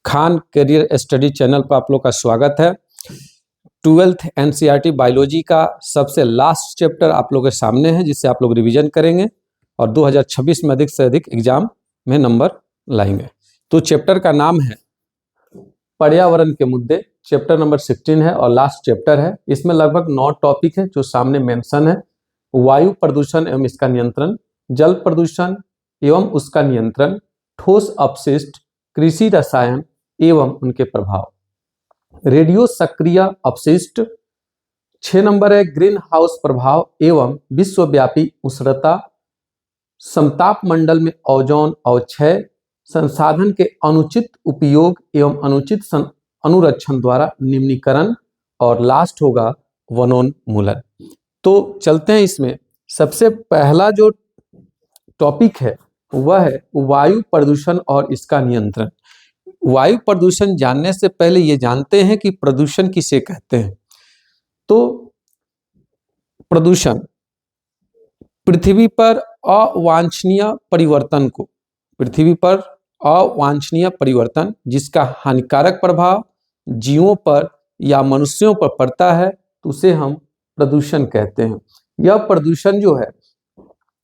Khan career study channel पर आप लोग का स्वागत है। 12th एनसीईआरटी बायोलॉजी का सबसे लास्ट चैप्टर आप लोगों के सामने है, जिससे आप लोग रिवीजन करेंगे और 2026 में अधिक से अधिक एग्जाम में नंबर लाएंगे। तो चैप्टर का नाम है पर्यावरण के मुद्दे। चैप्टर नंबर 16 है और लास्ट चैप्टर है। इसमें लगभग 9 टॉपिक है जो सामने मेंशन है। वायु प्रदूषण एवं इसका नियंत्रण, जल प्रदूषण एवं उसका नियंत्रण, ठोस अपशिष्ट, कृषि रसायन एवं उनके प्रभाव, रेडियो सक्रिय अपशिष्ट। 6 नंबर है ग्रीन हाउस प्रभाव एवं विश्वव्यापी उष्णता, समताप मंडल में ओजोन अवक्षय, संसाधन के अनुचित उपयोग एवं अनुचित अनुरक्षण द्वारा निम्नीकरण, और लास्ट होगा वनोन्मूलन। तो चलते हैं इसमें। सबसे पहला जो टॉपिक है वह है वायु प्रदूषण और इसका नियंत्रण। वायु प्रदूषण जानने से पहले ये जानते हैं कि प्रदूषण किसे कहते हैं। तो प्रदूषण पृथ्वी पर अवांछनीय परिवर्तन को, पृथ्वी पर अवांछनीय परिवर्तन जिसका हानिकारक प्रभाव जीवों पर या मनुष्यों पर पड़ता है, तो उसे हम प्रदूषण कहते हैं। यह प्रदूषण जो है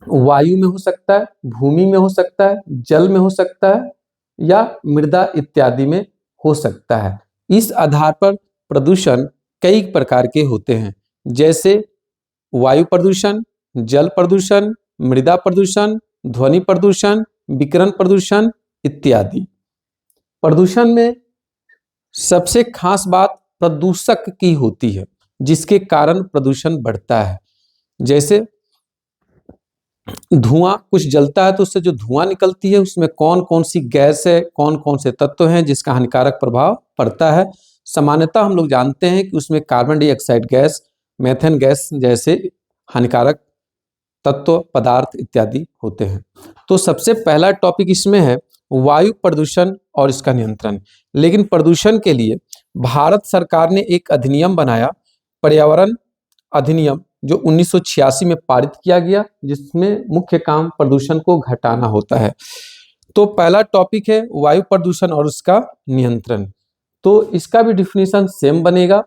वायु में हो सकता है, भूमि में हो सकता है, जल में हो सकता है या मृदा इत्यादि में हो सकता है। इस आधार पर प्रदूषण कई प्रकार के होते हैं, जैसे वायु प्रदूषण, जल प्रदूषण, मृदा प्रदूषण, ध्वनि प्रदूषण, विकिरण प्रदूषण इत्यादि। प्रदूषण में सबसे खास बात प्रदूषक की होती है, जिसके कारण प्रदूषण बढ़ता है। जैसे धुआं, कुछ जलता है तो उससे जो धुआं निकलती है उसमें कौन कौन सी गैस है, कौन कौन से तत्व हैं जिसका हानिकारक प्रभाव पड़ता है। सामान्यतः हम लोग जानते हैं कि उसमें carbon dioxide gas, methane gas जैसे हानिकारक तत्व, पदार्थ इत्यादि होते हैं। तो सबसे पहला टॉपिक इसमें है वायु प्रदूषण और इसका नियंत्रण। लेकिन प्रदूषण के लिए भारत सरकार ने एक अधिनियम बनाया, पर्यावरण अधिनियम, जो 1986 में पारित किया गया, जिसमें मुख्य काम प्रदूषण को घटाना होता है। तो पहला टॉपिक है वायु प्रदूषण और उसका नियंत्रण। तो इसका भी डिफिनीशन सेम बनेगा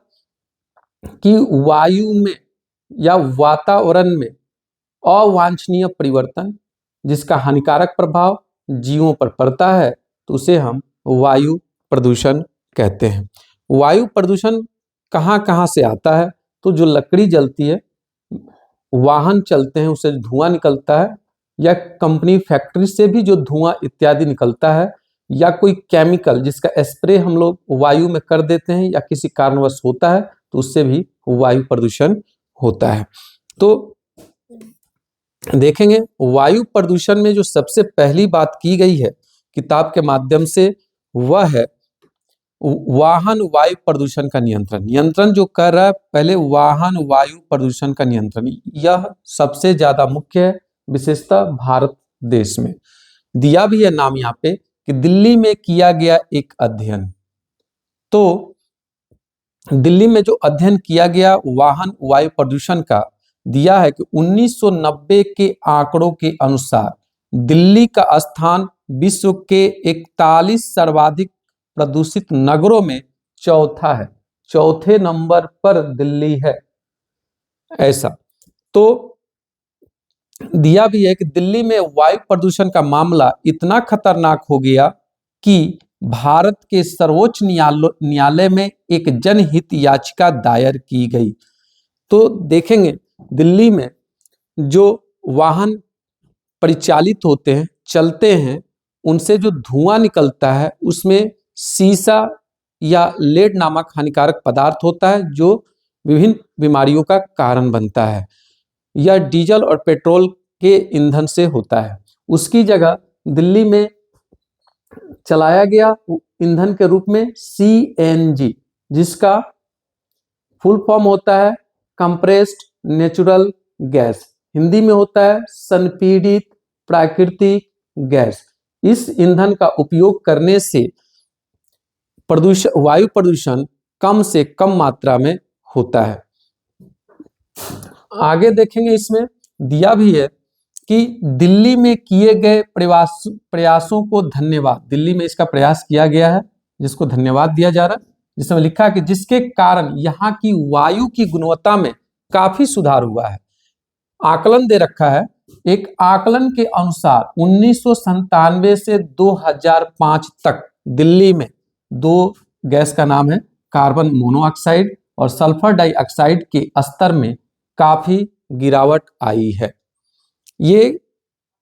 कि वायु में या वातावरण में अवांछनीय परिवर्तन जिसका हानिकारक प्रभाव जीवों पर पड़ता है, तो उसे हम वायु प्रदूषण कहते हैं। वायु प्रदूषण कहाँ कहाँ से आता है? तो जो लकड़ी जलती है, वाहन चलते हैं उससे धुआं निकलता है, या कंपनी फैक्ट्री से भी जो धुआं इत्यादि निकलता है, या कोई केमिकल जिसका स्प्रे हम लोग वायु में कर देते हैं या किसी कारणवश होता है, तो उससे भी वायु प्रदूषण होता है। तो देखेंगे वायु प्रदूषण में जो सबसे पहली बात की गई है किताब के माध्यम से, वह है वाहन वायु प्रदूषण का नियंत्रण। नियंत्रण जो कर रहा है पहले वाहन वायु प्रदूषण का नियंत्रण, यह सबसे ज्यादा मुख्य है, विशेषतः भारत देश में। दिया भी है नाम यहाँ पे कि दिल्ली में किया गया एक अध्ययन। तो दिल्ली में जो अध्ययन किया गया वाहन वायु प्रदूषण का, दिया है कि 1990 के आंकड़ों के अनुसार दिल्ली का स्थान विश्व के 41 सर्वाधिक प्रदूषित नगरों में चौथा है। चौथे नंबर पर दिल्ली है ऐसा। तो दिया भी है कि दिल्ली में वायु प्रदूषण का मामला इतना खतरनाक हो गया कि भारत के सर्वोच्च न्यायालय में एक जनहित याचिका दायर की गई। तो देखेंगे दिल्ली में जो वाहन परिचालित होते हैं, चलते हैं, उनसे जो धुआं निकलता है उसमें सीसा या लेड नामक हानिकारक पदार्थ होता है, जो विभिन्न बीमारियों का कारण बनता है। यह डीजल और पेट्रोल के ईंधन से होता है। उसकी जगह दिल्ली में चलाया गया ईंधन के रूप में सीएनजी, जिसका फुल फॉर्म होता है कंप्रेस्ड नेचुरल गैस, हिंदी में होता है संपीड़ित प्राकृतिक गैस। इस ईंधन का उपयोग करने से वायु प्रदूषण कम से कम मात्रा में होता है। आगे देखेंगे, इसमें दिया भी है कि दिल्ली में किए गए प्रयासों को धन्यवाद। दिल्ली में इसका प्रयास किया गया है जिसको धन्यवाद दिया जा रहा है, जिसमें लिखा है कि जिसके कारण यहाँ की वायु की गुणवत्ता में काफी सुधार हुआ है। आकलन दे रखा है, एक आकलन के अनुसार 1997 से 2005 तक दिल्ली में दो गैस का नाम है कार्बन मोनोऑक्साइड और सल्फर डाइऑक्साइड के स्तर में काफी गिरावट आई है। ये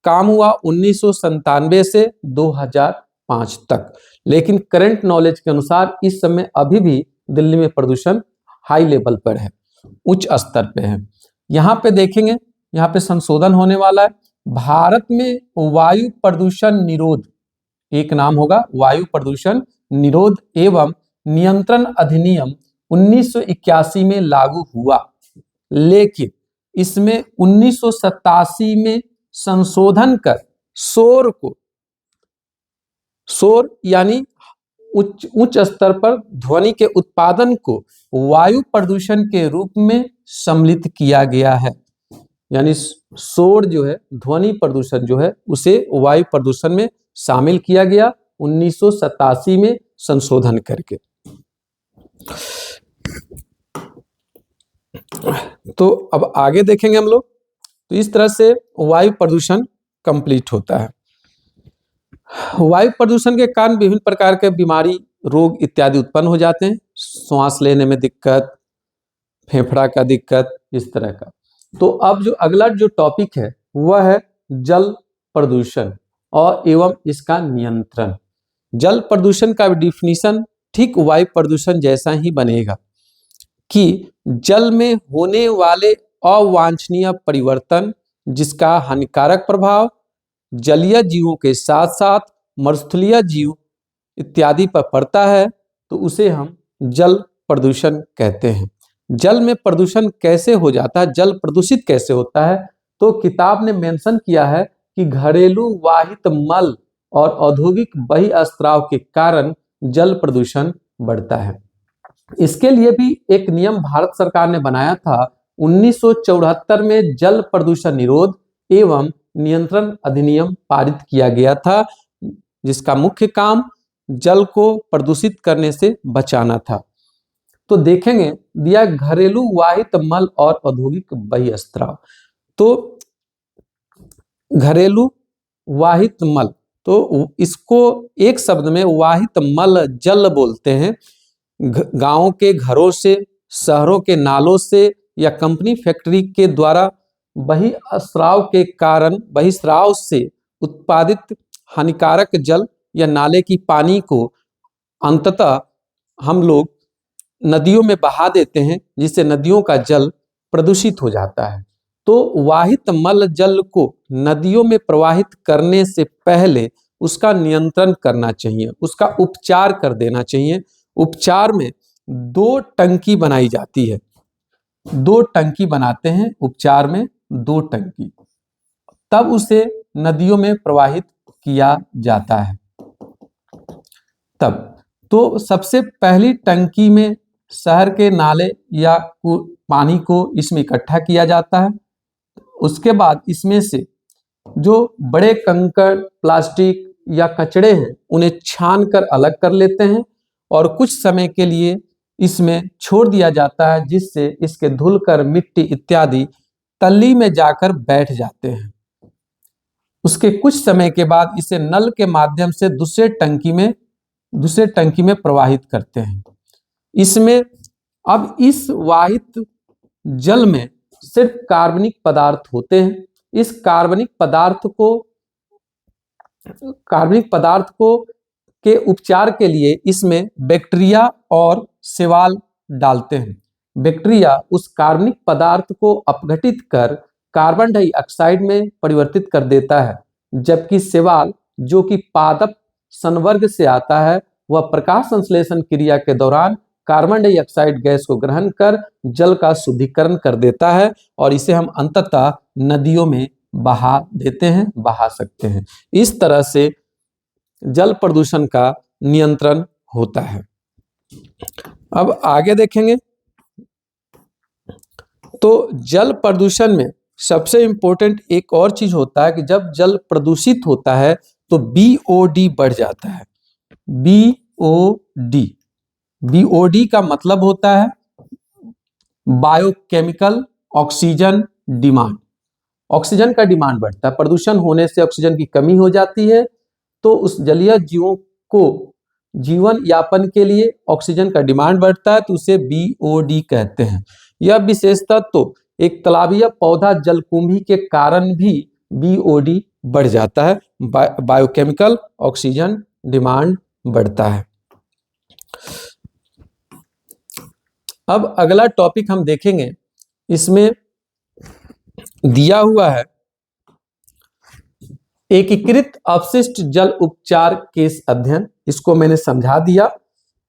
काम हुआ 1997 से 2005 तक, लेकिन करंट नॉलेज के अनुसार इस समय अभी भी दिल्ली में प्रदूषण हाई लेवल पर है, उच्च स्तर पे है। यहाँ पे देखेंगे, यहाँ पे संशोधन होने वाला है। भारत में वायु प्रदूषण निरोध, एक नाम होगा वायु प्रदूषण निरोध एवं नियंत्रण अधिनियम 1981 में लागू हुआ, लेकिन इसमें 1987 में संशोधन कर शोर यानी उच्च स्तर पर ध्वनि के उत्पादन को वायु प्रदूषण के रूप में सम्मिलित किया गया है। यानी शोर जो है, ध्वनि प्रदूषण जो है, उसे वायु प्रदूषण में शामिल किया गया 1987 में संशोधन करके। तो अब आगे देखेंगे हम लोग। तो इस तरह से वायु प्रदूषण कंप्लीट होता है। वायु प्रदूषण के कारण विभिन्न प्रकार के बीमारी, रोग इत्यादि उत्पन्न हो जाते हैं। श्वास लेने में दिक्कत, फेफड़ा का दिक्कत, इस तरह का। तो अब जो अगला जो टॉपिक है वह है जल प्रदूषण और एवं इसका नियंत्रण। जल प्रदूषण का डिफिनीशन ठीक वायु प्रदूषण जैसा ही बनेगा कि जल में होने वाले अवांछनीय परिवर्तन जिसका हानिकारक प्रभाव जलीय जीवों के साथ साथ मरुस्थलीय जीव इत्यादि पर पड़ता है, तो उसे हम जल प्रदूषण कहते हैं। जल में प्रदूषण कैसे हो जाता है, जल प्रदूषित कैसे होता है, तो किताब ने मेंशन किया है कि घरेलू वाहित मल और औद्योगिक बहिस्त्राव के कारण जल प्रदूषण बढ़ता है। इसके लिए भी एक नियम भारत सरकार ने बनाया था 1974 में जल प्रदूषण निरोध एवं नियंत्रण अधिनियम पारित किया गया था, जिसका मुख्य काम जल को प्रदूषित करने से बचाना था। तो देखेंगे दिया घरेलू वाहित मल और औद्योगिक बहिस्त्राव। तो घरेलू वाहित मल, तो इसको एक शब्द में वाहित मल जल बोलते हैं। गांवों के घरों से, शहरों के नालों से या कंपनी फैक्ट्री के द्वारा बहिस्राव से उत्पादित हानिकारक जल या नाले की पानी को अंततः हम लोग नदियों में बहा देते हैं, जिससे नदियों का जल प्रदूषित हो जाता है। तो वाहित मल जल को नदियों में प्रवाहित करने से पहले उसका नियंत्रण करना चाहिए, उसका उपचार कर देना चाहिए। उपचार में 2 टंकी बनाई जाती है, 2 टंकी बनाते हैं उपचार में, 2 टंकी, तब उसे नदियों में प्रवाहित किया जाता है। तब तो सबसे पहली टंकी में शहर के नाले या पानी को इसमें इकट्ठा किया जाता है। उसके बाद इसमें से जो बड़े कंकड़, प्लास्टिक या कचड़े हैं उन्हें छान कर अलग कर लेते हैं और कुछ समय के लिए इसमें छोड़ दिया जाता है, जिससे इसके धुलकर मिट्टी इत्यादि तली में जाकर बैठ जाते हैं। उसके कुछ समय के बाद इसे नल के माध्यम से दूसरे टंकी में प्रवाहित करते हैं। इसमें अब इस वाहित जल में सिर्फ कार्बनिक पदार्थ होते हैं। इस कार्बनिक पदार्थ को के उपचार के लिए इसमें बैक्टीरिया और शैवाल डालते हैं। बैक्टीरिया उस कार्बनिक पदार्थ को अपघटित कर कार्बन डाइऑक्साइड में परिवर्तित कर देता है, जबकि शैवाल जो कि पादप संवर्ग से आता है, वह प्रकाश संश्लेषण क्रिया के दौरान कार्बन डाइऑक्साइड गैस को ग्रहण कर जल का शुद्धिकरण कर देता है और इसे हम अंततः नदियों में बहा देते हैं, बहा सकते हैं। इस तरह से जल प्रदूषण का नियंत्रण होता है। अब आगे देखेंगे तो जल प्रदूषण में सबसे इंपॉर्टेंट एक और चीज होता है कि जब जल प्रदूषित होता है तो BOD बढ़ जाता है। BOD। BOD का मतलब होता है बायोकेमिकल ऑक्सीजन डिमांड। ऑक्सीजन का डिमांड बढ़ता है, प्रदूषण होने से ऑक्सीजन की कमी हो जाती है, तो उस जलीय जीवों को जीवन यापन के लिए ऑक्सीजन का डिमांड बढ़ता है, तो उसे BOD कहते हैं। यह विशेषता तो एक तालाबीय पौधा जलकुंभी के कारण भी BOD बढ़ जाता है, बायोकेमिकल ऑक्सीजन डिमांड बढ़ता है। अब अगला टॉपिक हम देखेंगे, इसमें दिया हुआ है एकीकृत अपशिष्ट जल उपचार केस अध्ययन। इसको मैंने समझा दिया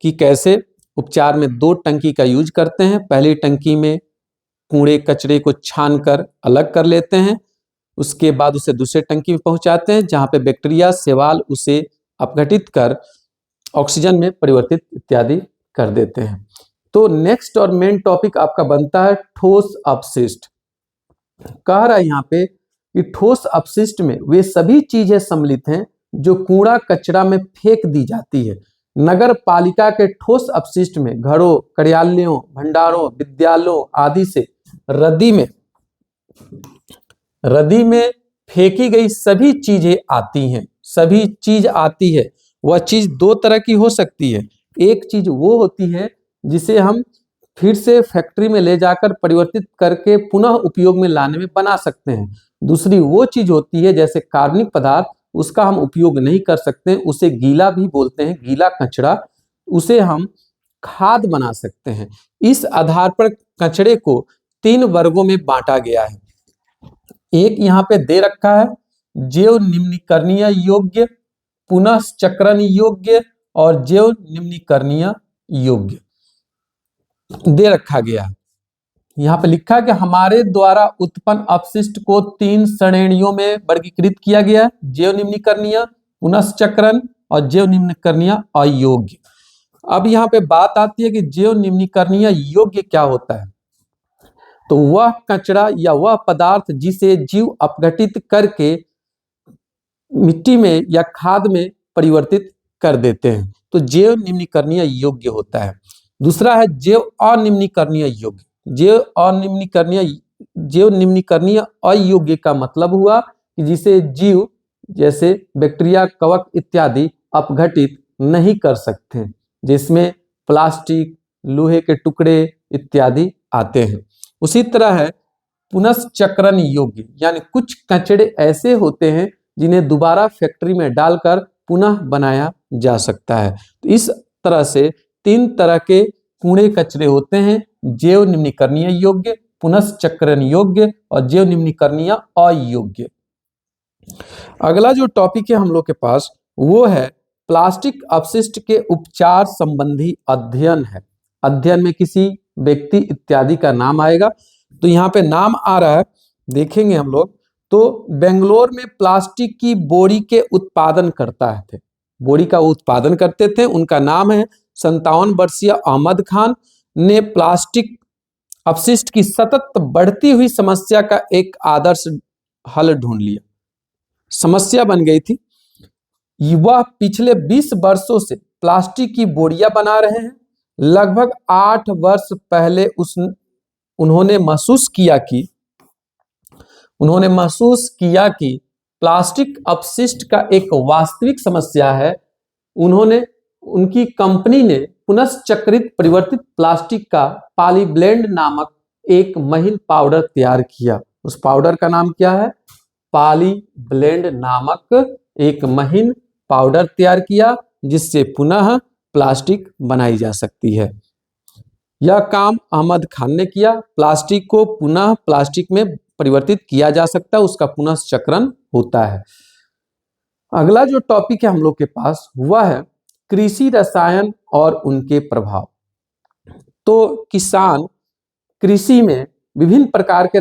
कि कैसे उपचार में 2 टंकी का यूज करते हैं। पहली टंकी में कूड़े कचरे को छानकर अलग कर लेते हैं, उसके बाद उसे दूसरे टंकी में पहुंचाते हैं जहां पे बैक्टीरिया शैवाल उसे अपघटित कर ऑक्सीजन में परिवर्तित इत्यादि कर देते हैं। तो नेक्स्ट और मेन टॉपिक आपका बनता है ठोस अपशिष्ट। कह रहा है यहाँ पे कि ठोस अपशिष्ट में वे सभी चीजें सम्मिलित हैं जो कूड़ा कचरा में फेंक दी जाती है। नगर पालिका के ठोस अपशिष्ट में घरों, कार्यालयों, भंडारों, विद्यालयों आदि से रदी में फेंकी गई सभी चीजें आती हैं। सभी चीज आती है। वह चीज 2 तरह की हो सकती है। एक चीज वो होती है जिसे हम फिर से फैक्ट्री में ले जाकर परिवर्तित करके पुनः उपयोग में लाने में बना सकते हैं। दूसरी वो चीज होती है जैसे कार्बनिक पदार्थ, उसका हम उपयोग नहीं कर सकते, उसे गीला भी बोलते हैं, गीला कचरा, उसे हम खाद बना सकते हैं। इस आधार पर कचरे को 3 वर्गों में बांटा गया है। एक यहाँ पे दे रखा है जैव निम्नीकरणीय योग्य, पुनःचक्रण योग्य और जैव निम्नीकरणीय योग्य दे रखा गया है। यहाँ पे लिखा है कि हमारे द्वारा उत्पन्न अपशिष्ट को 3 श्रेणियों में वर्गीकृत किया गया है, जैव निम्नीकरणीय, पुनःचक्रण और जैव निम्नीकरणीय अयोग्य। अब यहाँ पे बात आती है कि जैव निम्नीकरणीय योग्य क्या होता है। तो वह कचरा या वह पदार्थ जिसे जीव अपघटित करके मिट्टी में या खाद में परिवर्तित कर देते हैं, तो जैव निम्नीकरणीय योग्य होता है। दूसरा है जैव अनिम्नीकरणीय योग्य। जैव निम्नीकरणीय अयोग्य का मतलब हुआ कि जिसे जीव जैसे बैक्टीरिया, कवक इत्यादि अपघटित नहीं कर सकते, जिसमें प्लास्टिक, लोहे के टुकड़े इत्यादि आते हैं। उसी तरह है पुनःचक्रण योग्य, यानी कुछ कचरे ऐसे होते हैं जिन्हें दोबारा फैक्ट्री में डालकर पुनः बनाया जा सकता है। तो इस तरह से 3 तरह के कूड़े कचरे होते हैं, जैव निम्नीकरणीय योग्य, पुनःचक्रण योग्य और जैव निम्नीकरणीय अयोग्य। अगला जो टॉपिक है हम लोग के पास वो है प्लास्टिक अपशिष्ट के उपचार संबंधी अध्ययन है। अध्ययन में किसी व्यक्ति इत्यादि का नाम आएगा, तो यहाँ पे नाम आ रहा है, देखेंगे हम लोग। तो बेंगलोर में प्लास्टिक की बोरी के उत्पादन करता थे, बोरी का उत्पादन करते थे। उनका नाम है 57 वर्षीय अहमद खान ने प्लास्टिक अपशिष्ट की सतत बढ़ती हुई समस्या का एक आदर्श हल ढूंढ लिया। समस्या बन गई थी। वह पिछले 20 वर्षों से प्लास्टिक की बोरियां बना रहे हैं। लगभग 8 वर्ष पहले उन्होंने महसूस किया कि प्लास्टिक अपशिष्ट का एक वास्तविक समस्या है। उनकी कंपनी ने पुनश्चक्रित परिवर्तित प्लास्टिक का पॉलीब्लेंड नामक एक महीन पाउडर तैयार किया। उस पाउडर का नाम क्या है? पॉलीब्लेंड नामक एक महीन पाउडर तैयार किया, जिससे पुनः प्लास्टिक बनाई जा सकती है। यह काम अहमद खान ने किया। प्लास्टिक को पुनः प्लास्टिक में परिवर्तित किया जा सकता है, उसका पुनश्चक्रण होता है। अगला जो टॉपिक है हम लोग के पास वह है कृषि रसायन और उनके प्रभाव। तो किसान कृषि में विभिन्न प्रकार के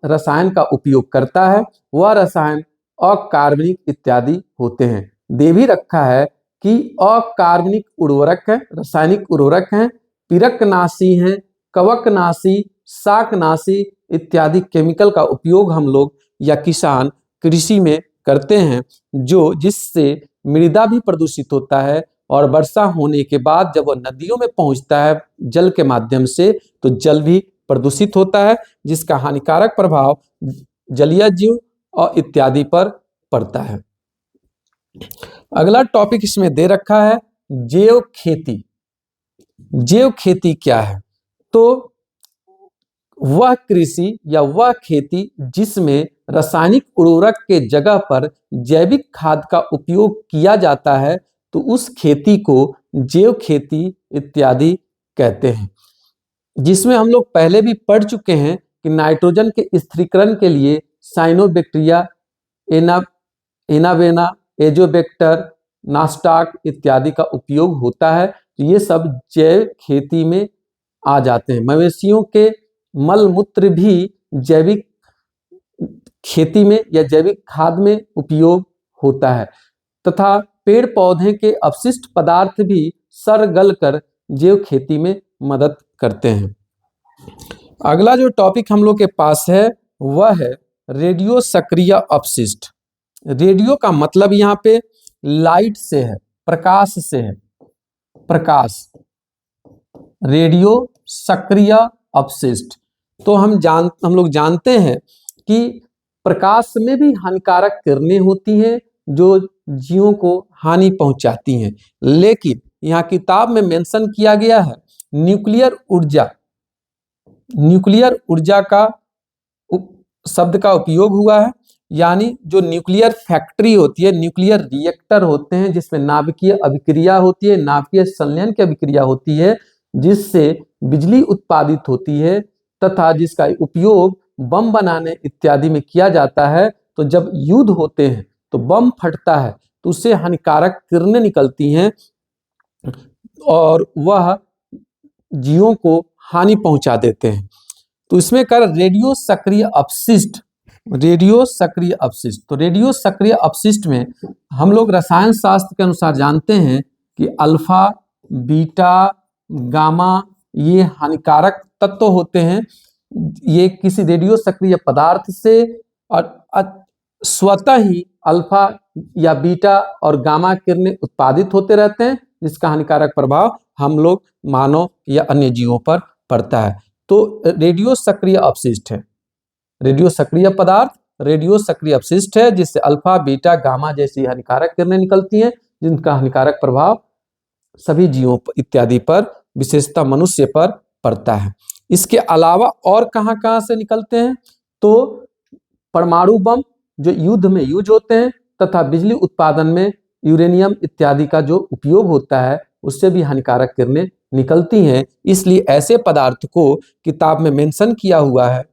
रसायन का उपयोग करता है। वह रसायन अकार्बनिक इत्यादि होते हैं। दे भी रखा है कि अकार्बनिक उर्वरक है, रासायनिक उर्वरक हैं, पीरकनाशी हैं, कवकनाशी, शाकनाशी इत्यादि केमिकल का उपयोग हम लोग या किसान कृषि में करते हैं, जिससे मृदा भी प्रदूषित होता है और वर्षा होने के बाद जब वह नदियों में पहुंचता है जल के माध्यम से, तो जल भी प्रदूषित होता है, जिसका हानिकारक प्रभाव जलीय जीव और इत्यादि पर पड़ता है। अगला टॉपिक इसमें दे रखा है जैव खेती। जैव खेती क्या है? तो वह कृषि या वह खेती जिसमें रासायनिक उर्वरक के जगह पर जैविक खाद का उपयोग किया जाता है, तो उस खेती को जैव खेती इत्यादि कहते हैं। जिसमें हम लोग पहले भी पढ़ चुके हैं कि नाइट्रोजन के स्थिरीकरण के लिए साइनोबैक्टीरिया, एनावेना, एजोबैक्टर, नास्टाक इत्यादि का उपयोग होता है। तो ये सब जैव खेती में आ जाते हैं। मवेशियों के मल मूत्र भी जैविक खेती में या जैविक खाद में उपयोग होता है, तथा पेड़ पौधे के अपशिष्ट पदार्थ भी सड़ गल कर जैव खेती में मदद करते हैं। अगला जो टॉपिक हम लोग के पास है वह है रेडियो सक्रिय अपशिष्ट। रेडियो का मतलब यहाँ पे लाइट से है, प्रकाश से है, प्रकाश, रेडियो सक्रिय अपशिष्ट। तो हम लोग जानते हैं कि प्रकाश में भी हानिकारक किरणें होती हैं जो जीवों को हानि पहुंचाती हैं, लेकिन यहाँ किताब में मेंशन किया गया है न्यूक्लियर ऊर्जा। न्यूक्लियर ऊर्जा का शब्द का उपयोग हुआ है, यानी जो न्यूक्लियर फैक्ट्री होती है, न्यूक्लियर रिएक्टर होते हैं जिसमें नाभिकीय अभिक्रिया होती है, नाभिकीय संलयन की अभिक्रिया होती है, जिससे बिजली उत्पादित होती है तथा जिसका उपयोग बम बनाने इत्यादि में किया जाता है। तो जब युद्ध होते हैं तो बम फटता है तो उससे हानिकारक किरणें निकलती हैं और वह जीवों को हानि पहुंचा देते हैं। तो इसमें कर रेडियो सक्रिय अपशिष्ट, रेडियो सक्रिय अपशिष्ट। तो रेडियो सक्रिय अपशिष्ट में हम लोग रसायन शास्त्र के अनुसार जानते हैं कि अल्फा, बीटा, गामा ये हानिकारक तत्व होते हैं। ये किसी रेडियो सक्रिय पदार्थ से और स्वतः ही अल्फा या बीटा और गामा किरणें उत्पादित होते रहते हैं, जिसका हानिकारक प्रभाव हम लोग मानव या अन्य जीवों पर पड़ता है। तो रेडियो सक्रिय अपशिष्ट है, रेडियो सक्रिय पदार्थ रेडियो सक्रिय अपशिष्ट है, जिससे अल्फा, बीटा, गामा जैसी हानिकारक किरणें निकलती हैं, जिनका हानिकारक प्रभाव सभी जीवों इत्यादि पर, विशेषतः मनुष्य पर पड़ता है। इसके अलावा और कहां कहां से निकलते हैं? तो परमाणु बम जो युद्ध में यूज होते हैं तथा बिजली उत्पादन में यूरेनियम इत्यादि का जो उपयोग होता है, उससे भी हानिकारक किरणें निकलती हैं। इसलिए ऐसे पदार्थ को किताब में मेंशन किया हुआ है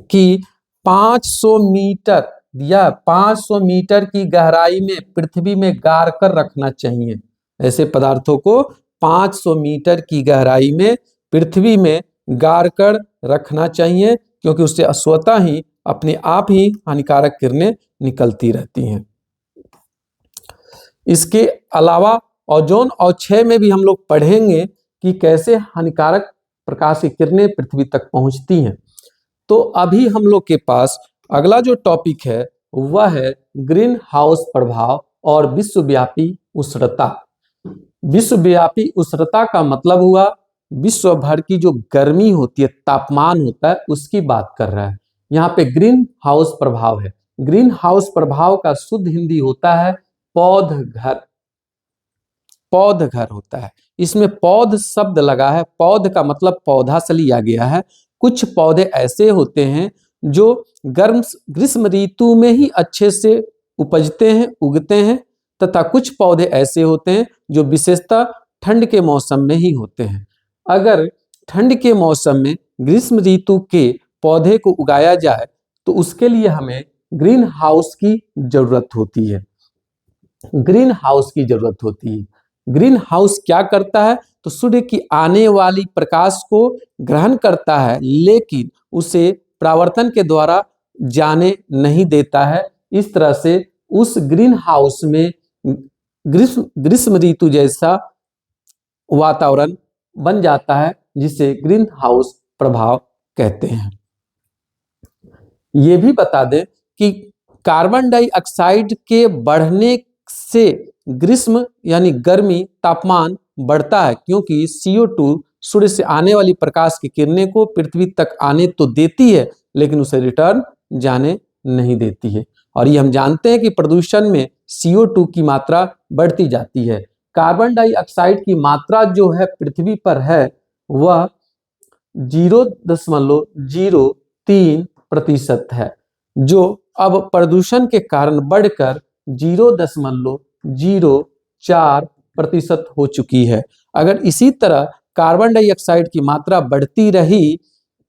कि 500 मीटर या 500 मीटर की गहराई में पृथ्वी में गाड़ कर रखना चाहिए। ऐसे पदार्थों को 500 मीटर की गहराई में पृथ्वी में गाड़ कर रखना चाहिए, क्योंकि उससे स्वतः ही अपने आप ही हानिकारक किरणें निकलती रहती हैं। इसके अलावा ओजोन और क्षय में भी हम लोग पढ़ेंगे कि कैसे हानिकारक प्रकाश की किरणें पृथ्वी तक पहुंचती हैं। तो अभी हम लोग के पास अगला जो टॉपिक है वह है ग्रीन हाउस प्रभाव और विश्वव्यापी उष्णता। विश्वव्यापी उष्णता का मतलब हुआ विश्व भर की जो गर्मी होती है, तापमान होता है, उसकी बात कर रहा है। यहाँ पे ग्रीन हाउस प्रभाव है। ग्रीन हाउस प्रभाव का शुद्ध हिंदी होता है पौध घर। पौध घर होता है, इसमें पौध शब्द लगा है। पौध का मतलब पौधा से लिया गया है। कुछ पौधे ऐसे होते हैं जो ग्रीष्म ऋतु में ही अच्छे से उपजते हैं, उगते हैं, तथा कुछ पौधे ऐसे होते हैं जो विशेषतः ठंड के मौसम में ही होते हैं। अगर ठंड के मौसम में ग्रीष्म ऋतु के पौधे को उगाया जाए तो उसके लिए हमें ग्रीन हाउस की जरूरत होती है। ग्रीन हाउस की जरूरत होती है। ग्रीन हाउस क्या करता है? तो सूर्य की आने वाली प्रकाश को ग्रहण करता है, लेकिन उसे परावर्तन के द्वारा जाने नहीं देता है। इस तरह से उस ग्रीन हाउस में ग्रीष्म ऋतु जैसा वातावरण बन जाता है, जिसे ग्रीन हाउस प्रभाव कहते हैं। ये भी बता दें कि कार्बन डाइऑक्साइड के बढ़ने से ग्रीष्म यानी गर्मी तापमान बढ़ता है, क्योंकि CO2 सूर्य से आने वाली प्रकाश की किरणें को पृथ्वी तक आने तो देती है, लेकिन उसे रिटर्न जाने नहीं देती है। और ये हम जानते हैं कि प्रदूषण में CO2 की मात्रा बढ़ती जाती है। कार्बन डाइऑक्साइड की मात्रा जो है पृथ्वी पर है वह 0.03% है, जो अब प्रदूषण के कारण बढ़कर 0.04% हो चुकी है। अगर इसी तरह कार्बन डाइऑक्साइड की मात्रा बढ़ती रही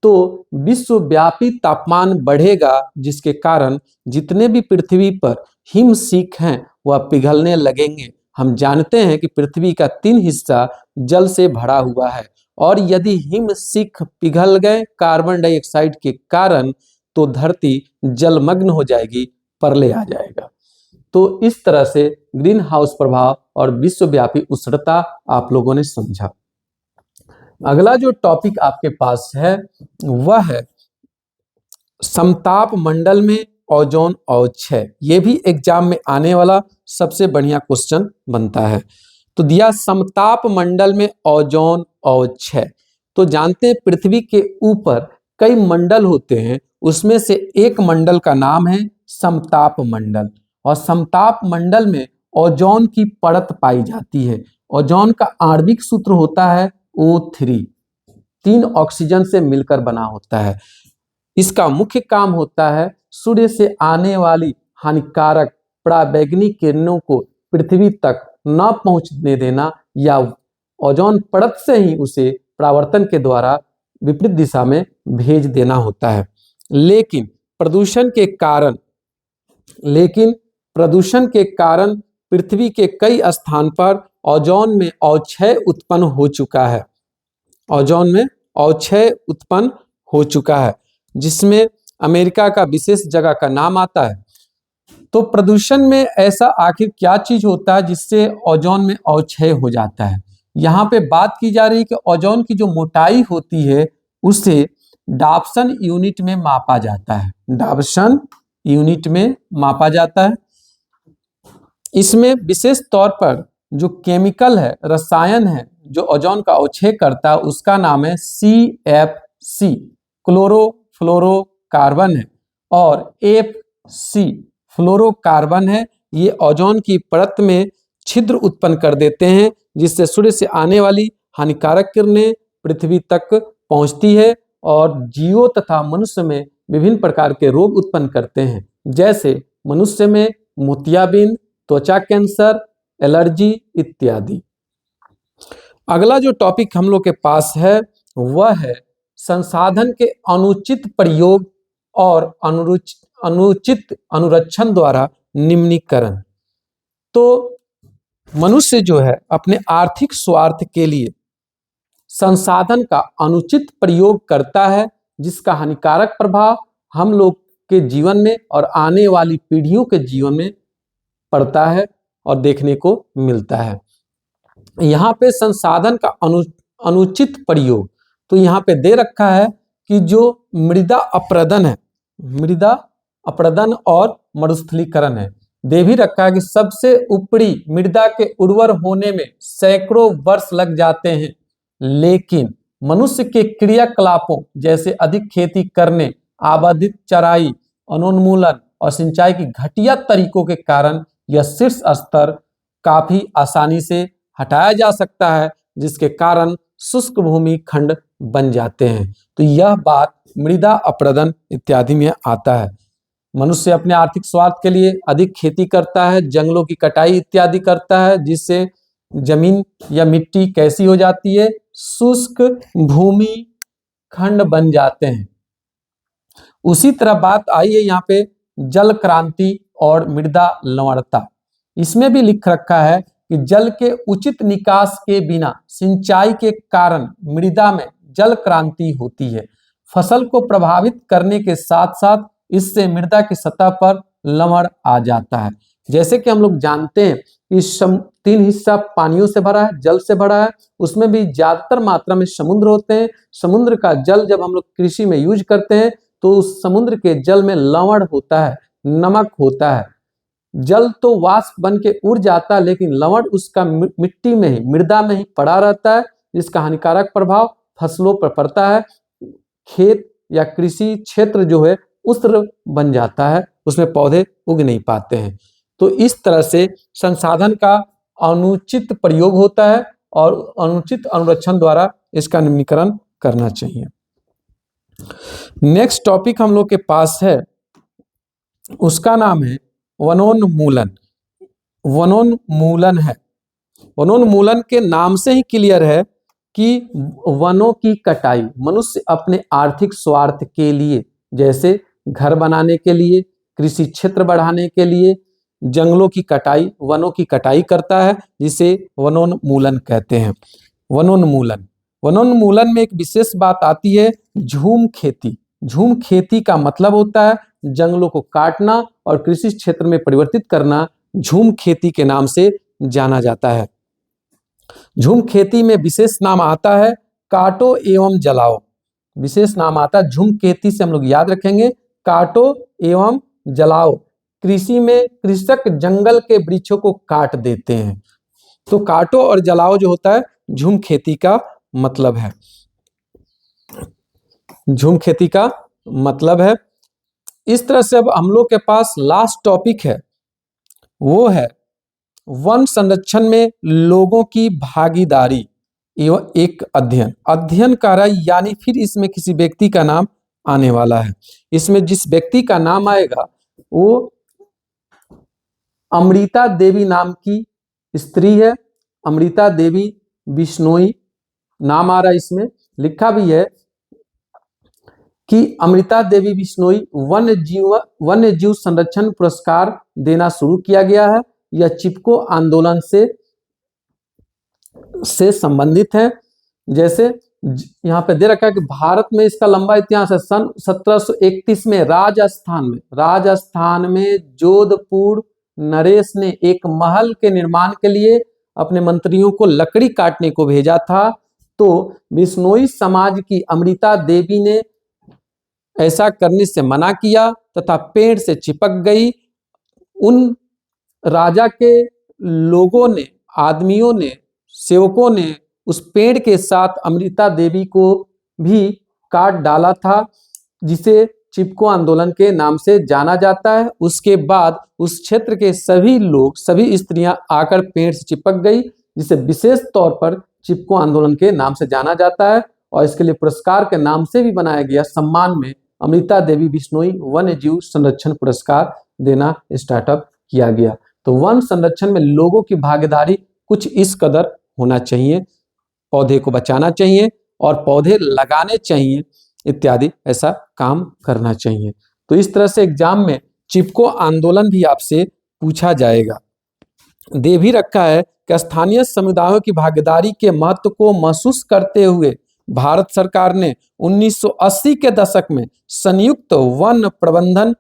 तो विश्वव्यापी तापमान बढ़ेगा, जिसके कारण जितने भी पृथ्वी पर हिमशिख हैं वह पिघलने लगेंगे। हम जानते हैं कि पृथ्वी का 3 हिस्सा जल से भरा हुआ है, और यदि हिमशिख पिघल गए कार्बन डाइऑक्साइड के कारण तो धरती जलमग्न हो जाएगी, प्रलय आ जाएगा। तो इस तरह से ग्रीन हाउस प्रभाव और विश्वव्यापी उष्णता आप लोगों ने समझा। अगला जो टॉपिक आपके पास है वह है समताप मंडल में ओजोन अवक्षय। ये भी एग्जाम में आने वाला सबसे बढ़िया क्वेश्चन बनता है। तो दिया समताप मंडल में ओजोन अवक्षय। तो जानते हैं पृथ्वी के ऊपर कई मंडल होते हैं, उसमें से एक मंडल का नाम है समताप मंडल, और समताप मंडल में ओजोन की परत पाई जाती है। ओजोन का आणविक सूत्र होता है O3, 3 ऑक्सीजन से मिलकर बना होता है। इसका मुख्य काम होता है सूर्य से आने वाली हानिकारक पराबैंगनी किरणों को पृथ्वी तक न पहुंचने देना, या ओजोन परत से ही उसे परावर्तन के द्वारा विपरीत दिशा में भेज देना होता है। लेकिन प्रदूषण के कारण पृथ्वी के कई स्थान पर ओजोन में अवक्षय उत्पन्न हो चुका है। ओजोन में अवक्षय उत्पन्न हो चुका है, जिसमें अमेरिका का विशेष जगह का नाम आता है। तो प्रदूषण में ऐसा आखिर क्या चीज होता है जिससे ओजोन में अवक्षय हो जाता है? यहाँ पे बात की जा रही है कि ओजोन की जो मोटाई होती है उसे डाप्सन यूनिट में मापा जाता है। डाप्सन यूनिट में मापा जाता है। इसमें विशेष तौर पर जो केमिकल है, रसायन है जो ओजोन का अवक्षय करता है, उसका नाम है CFC, क्लोरोफ्लोरोकार्बन है, और FC, फ्लोरोकार्बन है। ये ओजोन की परत में छिद्र उत्पन्न कर देते हैं, जिससे सूर्य से आने वाली हानिकारक किरणें पृथ्वी तक पहुंचती है और जीवों तथा मनुष्य में विभिन्न प्रकार के रोग उत्पन्न करते हैं, जैसे मनुष्य में मोतियाबिंद, त्वचा कैंसर, एलर्जी इत्यादि। अगला जो टॉपिक हम लोग के पास है वह है संसाधन के अनुचित प्रयोग और अनुचित अनुरक्षण द्वारा निम्नीकरण। तो मनुष्य जो है अपने आर्थिक स्वार्थ के लिए संसाधन का अनुचित प्रयोग करता है, जिसका हानिकारक प्रभाव हम लोग के जीवन में और आने वाली पीढ़ियों के जीवन में पड़ता है और देखने को मिलता है। यहाँ पे संसाधन का अनुचित प्रयोग, तो यहाँ पे दे रखा है कि जो मृदा अपरदन है, मृदा अपरदन और मरुस्थलीकरण है। दे भी रखा है कि सबसे ऊपरी मृदा के उर्वर होने में सैकड़ों वर्ष लग जाते हैं, लेकिन मनुष्य के क्रियाकलापों जैसे अधिक खेती करने, आबादित चराई, वनोन्मूलन और सिंचाई की घटिया तरीकों के कारण यह शीर्ष स्तर काफी आसानी से हटाया जा सकता है, जिसके कारण शुष्क भूमि खंड बन जाते हैं। तो यह बात मृदा अपरदन इत्यादि में आता है। मनुष्य अपने आर्थिक स्वार्थ के लिए अधिक खेती करता है, जंगलों की कटाई इत्यादि करता है, जिससे जमीन या मिट्टी कैसी हो जाती है, शुष्क भूमि खंड बन जाते हैं। उसी तरह बात आई है यहाँ पे जल क्रांति और मृदा लवणता। इसमें भी लिख रखा है कि जल के उचित निकास के बिना सिंचाई के कारण मृदा में जल क्रांति होती है। फसल को प्रभावित करने के साथ साथ इससे मृदा की सतह पर लवण आ जाता है। जैसे कि हम लोग जानते हैं कि 3 हिस्सा पानियों से भरा है, जल से भरा है, उसमें भी ज्यादातर मात्रा में समुद्र होते हैं। समुद्र का जल जब हम लोग कृषि में यूज करते हैं तो उस समुद्र के जल में लवण होता है, नमक होता है। जल तो वाष्प बन के उड़ जाता है, लेकिन लवण उसका मिट्टी में ही, मृदा में ही पड़ा रहता है, जिसका हानिकारक प्रभाव फसलों पर पड़ता है। खेत या कृषि क्षेत्र जो है उस्र बन जाता है, उसमें पौधे उग नहीं पाते हैं। तो इस तरह से संसाधन का अनुचित प्रयोग होता है और अनुचित अनुरक्षण द्वारा इसका न्यूनीकरण करना चाहिए। नेक्स्ट टॉपिक हम लोग के पास है, उसका नाम है वनोन्मूलन। वनोन्मूलन है, वनोन्मूलन के नाम से ही क्लियर है कि वनों की कटाई मनुष्य अपने आर्थिक स्वार्थ के लिए, जैसे घर बनाने के लिए, कृषि क्षेत्र बढ़ाने के लिए जंगलों की कटाई, वनों की कटाई करता है, जिसे वनोन्मूलन कहते हैं। वनोन्मूलन, वनोन्मूलन में एक विशेष बात आती है, झूम खेती। झूम खेती का मतलब होता है जंगलों को काटना और कृषि क्षेत्र में परिवर्तित करना, झूम खेती के नाम से जाना जाता है। झूम खेती में विशेष नाम आता है काटो एवं जलाओ। विशेष नाम आता है झूम खेती से, हम लोग याद रखेंगे, काटो एवं जलाओ। कृषि में कृषक जंगल के वृक्षों को काट देते हैं, तो काटो और जलाओ जो होता है झूम खेती का मतलब है। झूम खेती का मतलब है। इस तरह से अब हम लोग के पास लास्ट टॉपिक है, वो है वन संरक्षण में लोगों की भागीदारी एवं एक अध्ययन। अध्ययन कार्य यानी फिर इसमें किसी व्यक्ति का नाम आने वाला है। इसमें जिस व्यक्ति का नाम आएगा वो अमृता देवी नाम की स्त्री है। अमृता देवी बिश्नोई नाम आ रहा है, इसमें लिखा भी है कि अमृता देवी बिश्नोई वन्य जीव संरक्षण पुरस्कार देना शुरू किया गया है। यह चिपको आंदोलन से संबंधित है। जैसे यहाँ पे दे रखा है कि भारत में इसका लंबा इतिहास है। सन 1731 में राजस्थान में जोधपुर नरेश ने एक महल के निर्माण के लिए अपने मंत्रियों को लकड़ी काटने को भेजा था, तो बिश्नोई समाज की अमृता देवी ने ऐसा करने से मना किया तथा पेड़ से चिपक गई। उन राजा के लोगों ने, आदमियों ने, सेवकों ने उस पेड़ के साथ अमृता देवी को भी काट डाला था, जिसे चिपको आंदोलन के नाम से जाना जाता है। उसके बाद उस क्षेत्र के सभी लोग, सभी स्त्रियां आकर पेड़ से चिपक गई, जिसे विशेष तौर पर चिपको आंदोलन के नाम से जाना जाता है। और इसके लिए पुरस्कार के नाम से भी बनाया गया, सम्मान में अमृता देवी बिश्नोई वन्य जीव संरक्षण पुरस्कार देना स्टार्टअप किया गया। तो वन संरक्षण में लोगों की भागीदारी कुछ इस कदर होना चाहिए, पौधे को बचाना चाहिए और पौधे लगाने चाहिए इत्यादि, ऐसा काम करना चाहिए। तो इस तरह से एग्जाम में चिपको आंदोलन भी आपसे पूछा जाएगा। दे भी रखा है कि स्थानीय समुदायों की भागीदारी के महत्व को महसूस करते हुए भारत सरकार ने 1980 के दशक में संयुक्त वन प्रबंधन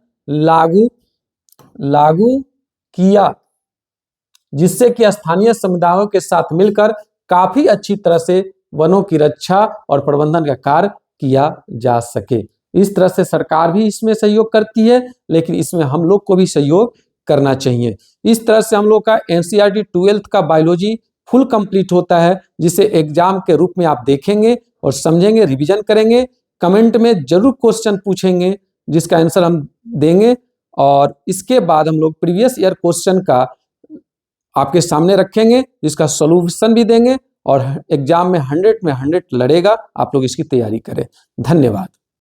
लागू किया, जिससे कि स्थानीय समुदायों के साथ मिलकर काफी अच्छी तरह से वनों की रक्षा और प्रबंधन का कार्य किया जा सके। इस तरह से सरकार भी इसमें सहयोग करती है, लेकिन इसमें हम लोग को भी सहयोग करना चाहिए। इस तरह से हम लोग का एनसीईआरटी 12th का बायोलॉजी फुल कंप्लीट होता है, जिसे एग्जाम के रूप में आप देखेंगे और समझेंगे, रिवीजन करेंगे। कमेंट में जरूर क्वेश्चन पूछेंगे, जिसका आंसर हम देंगे, और इसके बाद हम लोग प्रीवियस ईयर क्वेश्चन का आपके सामने रखेंगे, जिसका सॉल्यूशन भी देंगे, और एग्जाम में 100 में 100 लड़ेगा। आप लोग इसकी तैयारी करें। धन्यवाद।